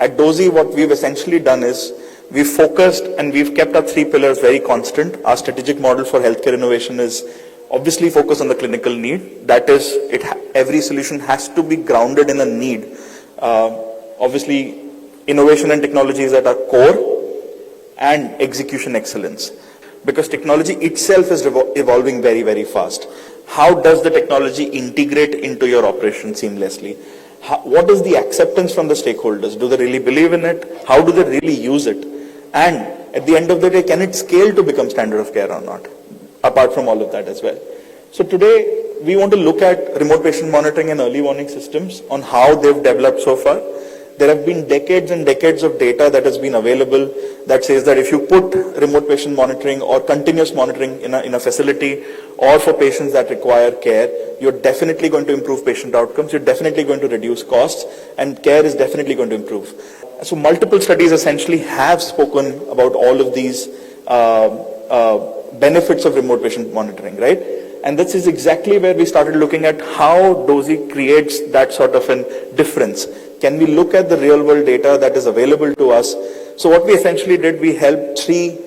At Dozee, what we've essentially done is we've focused and we've kept our three pillars very constant. Our strategic model for healthcare innovation is obviously focused on the clinical need. That is, every solution has to be grounded in a need. Obviously, innovation and technology is at our core, and execution excellence. Because technology itself is evolving very, very fast. How does the technology integrate into your operation seamlessly? What is the acceptance from the stakeholders? Do they really believe in it? How do they really use it? And at the end of the day, can it scale to become standard of care or not? Apart from all of that as well. So today, we want to look at remote patient monitoring and early warning systems on how they've developed so far. There have been decades and decades of data that has been available that says that if you put remote patient monitoring or continuous monitoring in a facility or for patients that require care, you're definitely going to improve patient outcomes, you're definitely going to reduce costs, and care is definitely going to improve. So multiple studies essentially have spoken about all of these benefits of remote patient monitoring, right? And this is exactly where we started looking at how Dozee creates that sort of a difference. Can we look at the real world data that is available to us? So what we essentially did, we helped three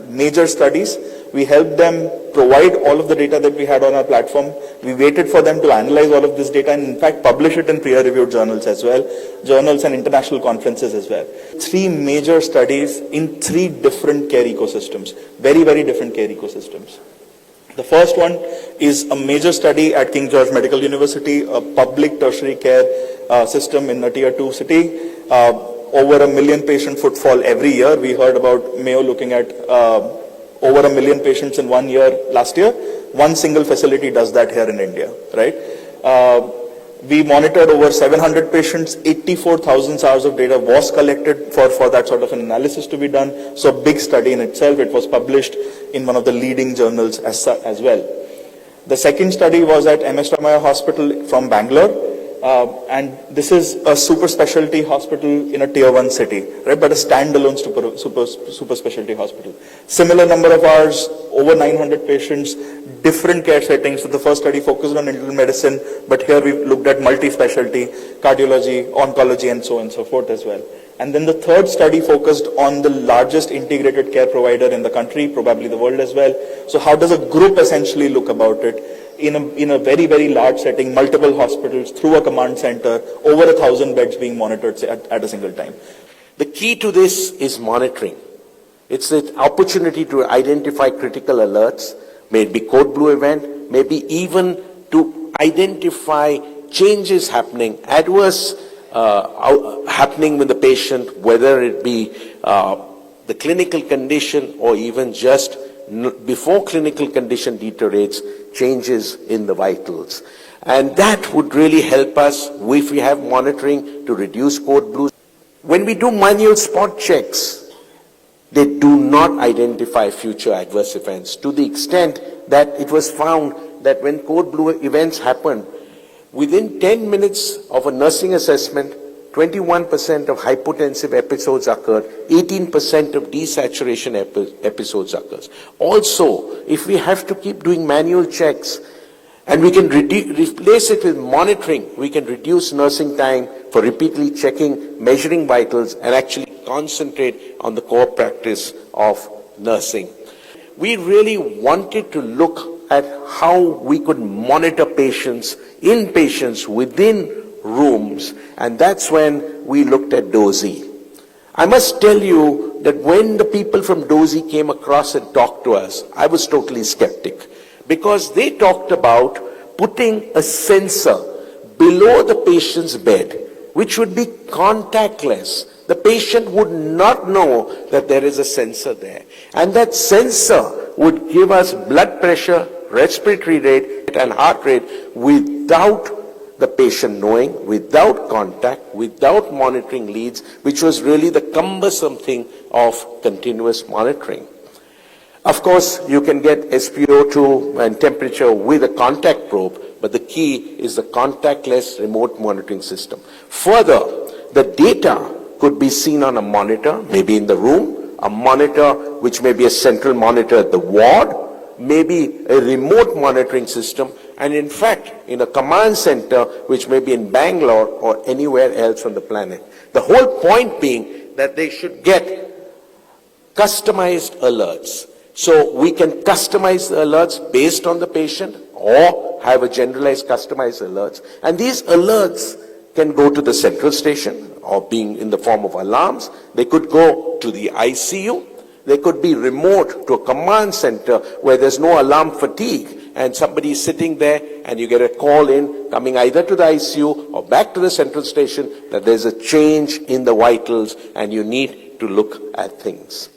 major studies. We helped them provide all of the data that we had on our platform. We waited for them to analyze all of this data and in fact publish it in peer-reviewed journals as well, journals and international conferences as well. Three major studies in three different care ecosystems, very, very different care ecosystems. The first one is a major study at King George Medical University, a public tertiary care system in a tier 2 city. Over 1 million patient footfall every year. We heard about Mayo looking at over 1 million patients in 1 year last year. One single facility does that here in India, right? We monitored over 700 patients, 84,000 hours of data was collected for that sort of an analysis to be done. So a big study in itself. It was published in one of the leading journals as well. The second study was at MS Ramaiah Hospital from Bangalore. And this is a super specialty hospital in a tier 1 city, right? But a standalone super specialty hospital. Similar number of hours, over 900 patients, different care settings. So the first study focused on internal medicine, but here we looked at multi-specialty, cardiology, oncology, and so on and so forth as well. And then the third study focused on the largest integrated care provider in the country, probably the world as well. So how does a group essentially look about it? In a very, very large setting, multiple hospitals, through a command center, over 1,000 beds being monitored at a single time. The key to this is monitoring. It's the opportunity to identify critical alerts, maybe code blue event, maybe even to identify changes happening, adverse happening with the patient, whether it be the clinical condition or even just before clinical condition deteriorates, changes in the vitals. And that would really help us if we have monitoring to reduce code blues. When we do manual spot checks, they do not identify future adverse events to the extent that it was found that when code blue events happen, within 10 minutes of a nursing assessment, 21% of hypotensive episodes occurred, 18% of desaturation episodes occurs. Also, if we have to keep doing manual checks and we can replace it with monitoring, we can reduce nursing time for repeatedly checking, measuring vitals, and actually concentrate on the core practice of nursing. We really wanted to look at how we could monitor patients, inpatients within rooms, and that's when we looked at Dozee. I must tell you that when the people from Dozee came across and talked to us, I was totally skeptic, because they talked about putting a sensor below the patient's bed, which would be contactless. The patient would not know that there is a sensor there, and that sensor would give us blood pressure, respiratory rate, and heart rate without the patient knowing, without contact, without monitoring leads, which was really the cumbersome thing of continuous monitoring. Of course, you can get SpO2 and temperature with a contact probe, but the key is the contactless remote monitoring system. Further, the data could be seen on a monitor, maybe in the room, a monitor which may be a central monitor at the ward, maybe a remote monitoring system, and in fact, in a command center, which may be in Bangalore or anywhere else on the planet. The whole point being that they should get customized alerts. So we can customize the alerts based on the patient or have a generalized customized alerts. And these alerts can go to the central station or being in the form of alarms. They could go to the ICU. They could be remote to a command center where there's no alarm fatigue and somebody is sitting there and you get a call in coming either to the ICU or back to the central station that there's a change in the vitals and you need to look at things.